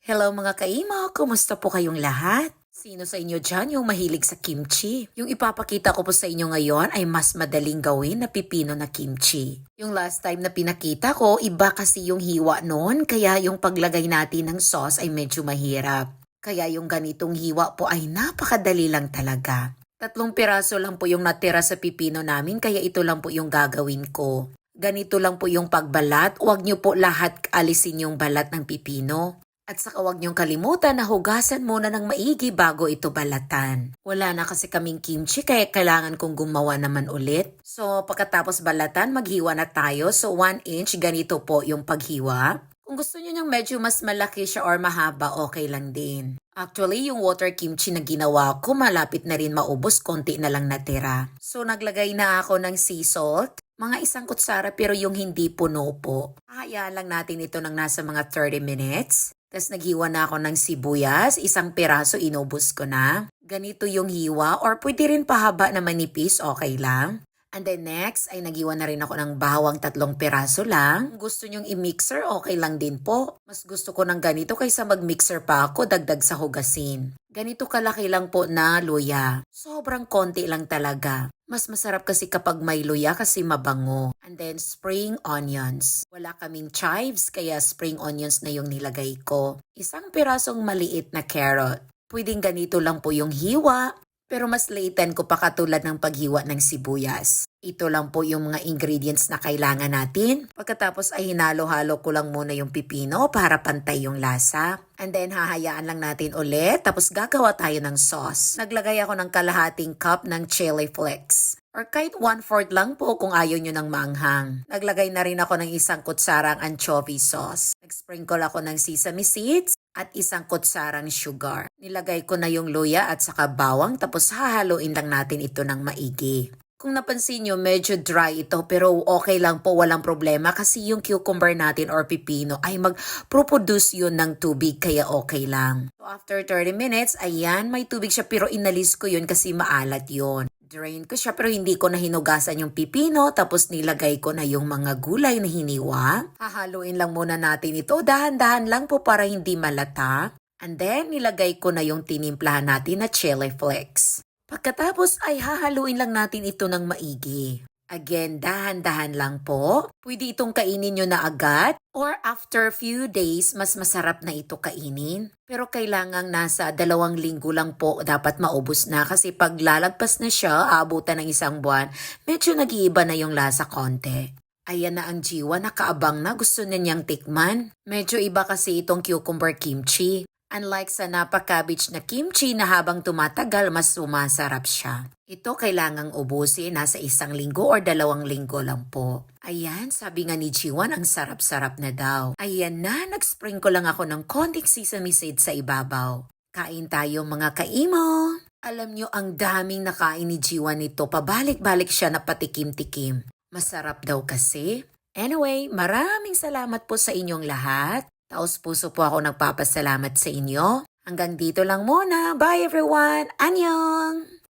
Hello mga kaimo, kumusta po kayong lahat? Sino sa inyo dyan yung mahilig sa kimchi? Yung ipapakita ko po sa inyo ngayon ay mas madaling gawin na pipino na kimchi. Yung last time na pinakita ko, iba kasi yung hiwa noon, kaya yung paglagay natin ng sauce ay medyo mahirap. Kaya yung ganitong hiwa po ay napakadali lang talaga. 3 piraso lang po yung natira sa pipino namin, kaya ito lang po yung gagawin ko. Ganito lang po yung pagbalat, huwag nyo po lahat alisin yung balat ng pipino. At saka huwag niyong kalimutan na hugasan muna ng maigi bago ito balatan. Wala na kasi kaming kimchi kaya kailangan kong gumawa naman ulit. So pagkatapos balatan, maghiwa na tayo. So 1 inch, ganito po yung paghiwa. Kung gusto niyo yung medyo mas malaki siya or mahaba, okay lang din. Actually, yung water kimchi na ginawa ko, malapit na rin maubos, konti na lang natira. So naglagay na ako ng sea salt. Mga 1 kutsara pero yung hindi puno po. Hahayaan lang natin ito ng nasa mga 30 minutes. Tapos naghiwa na ako ng sibuyas, 1 piraso inubos ko na. Ganito yung hiwa or pwede rin pahaba na manipis, okay lang. And then next ay naghiwa na rin ako ng bawang 3 piraso lang. Kung gusto nyong i-mixer, okay lang din po. Mas gusto ko ng ganito kaysa mag-mixer pa ako dagdag sa hugasin. Ganito kalaki lang po na luya. Sobrang konti lang talaga. Mas masarap kasi kapag may luya kasi mabango. And then spring onions. Wala kaming chives kaya spring onions na yung nilagay ko. 1 pirasong maliit na carrot. Pwedeng ganito lang po yung hiwa. Pero mas laitan ko pa katulad ng paghiwa ng sibuyas. Ito lang po yung mga ingredients na kailangan natin. Pagkatapos ay hinalo-halo ko lang muna yung pipino para pantay yung lasa. And then hahayaan lang natin ulit tapos gagawa tayo ng sauce. Naglagay ako ng kalahating cup ng chili flakes. Or kahit 1/4 lang po kung ayaw nyo ng maanghang. Naglagay na rin ako ng 1 kutsarang anchovy sauce. Nag-sprinkle ako ng sesame seeds at 1 kutsarang sugar. Nilagay ko na yung luya at saka bawang tapos hahaluin lang natin ito ng maigi. Kung napansin nyo, medyo dry ito pero okay lang po, walang problema kasi yung cucumber natin or pipino ay mag-produce yun ng tubig kaya okay lang. So after 30 minutes, ayan, may tubig siya pero inalis ko yun kasi maalat yun. Drain ko siya pero hindi ko na hinugasan yung pipino tapos nilagay ko na yung mga gulay na hiniwa. Hahaluin lang muna natin ito, dahan-dahan lang po para hindi malata. And then nilagay ko na yung tinimplahan natin na chili flakes. Pagkatapos ay hahaluin lang natin ito ng maigi. Again, dahan-dahan lang po. Pwede itong kainin nyo na agad or after few days, mas masarap na ito kainin. Pero kailangang nasa 2 linggo lang po dapat maubos na kasi pag lalagpas na siya, aabutan ng 1 buwan, medyo nag-iiba na yung lasa konti. Ayan na ang jiwa, nakaabang na, gusto na niyang tikman. Medyo iba kasi itong cucumber kimchi. Unlike sa napa-cabbage na kimchi na habang tumatagal, mas sumasarap siya. Ito kailangang ubusin, nasa 1 linggo or 2 linggo lang po. Ayan, sabi nga ni Jiwan, ang sarap-sarap na daw. Ayan na, nag-sprinkle lang ako ng konting sesame seeds sa ibabaw. Kain tayo mga kaimo! Alam nyo, ang daming nakain ni Jiwan nito, pabalik-balik siya na patikim-tikim. Masarap daw kasi. Anyway, maraming salamat po sa inyong lahat. Taos-puso po ako nagpapasalamat sa inyo. Hanggang dito lang muna. Bye everyone! Annyeong!